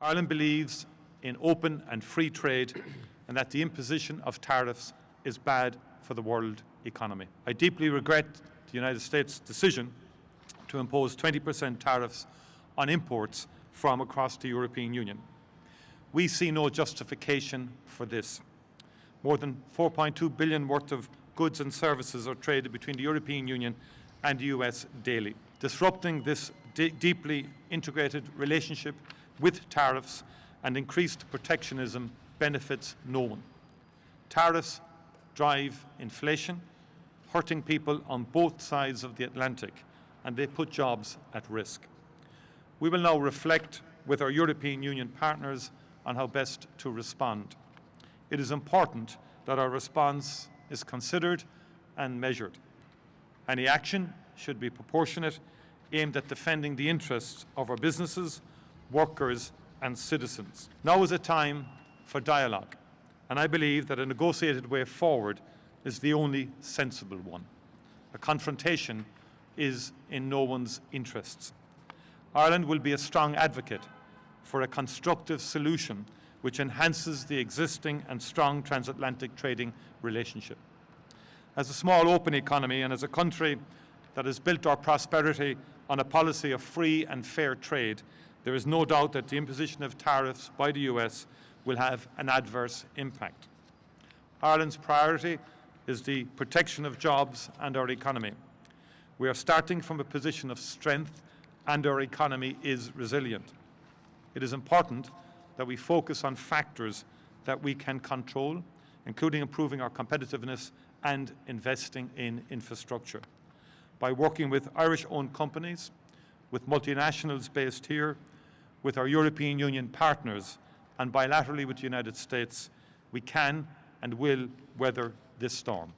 Ireland believes in open and free trade and that the imposition of tariffs is bad for the world economy. I deeply regret the United States' decision to impose 20% tariffs on imports from across the European Union. We see no justification for this. More than $4.2 billion worth of goods and services are traded between the European Union and the US daily. Disrupting this deeply integrated relationship with tariffs and increased protectionism benefits no one. Tariffs drive inflation, hurting people on both sides of the Atlantic, and they put jobs at risk. We will now reflect with our European Union partners on how best to respond. It is important that our response is considered and measured. Any action should be proportionate, aimed at defending the interests of our businesses, workers and citizens. Now is a time for dialogue, and I believe that a negotiated way forward is the only sensible one. A confrontation is in no one's interests. Ireland will be a strong advocate for a constructive solution which enhances the existing and strong transatlantic trading relationship. As a small open economy and as a country that has built our prosperity on a policy of free and fair trade, there is no doubt that the imposition of tariffs by the US will have an adverse impact. Ireland's priority is the protection of jobs and our economy. We are starting from a position of strength and our economy is resilient. It is important that we focus on factors that we can control, including improving our competitiveness and investing in infrastructure. By working with Irish-owned companies, with multinationals based here, with our European Union partners, and bilaterally with the United States, we can and will weather this storm.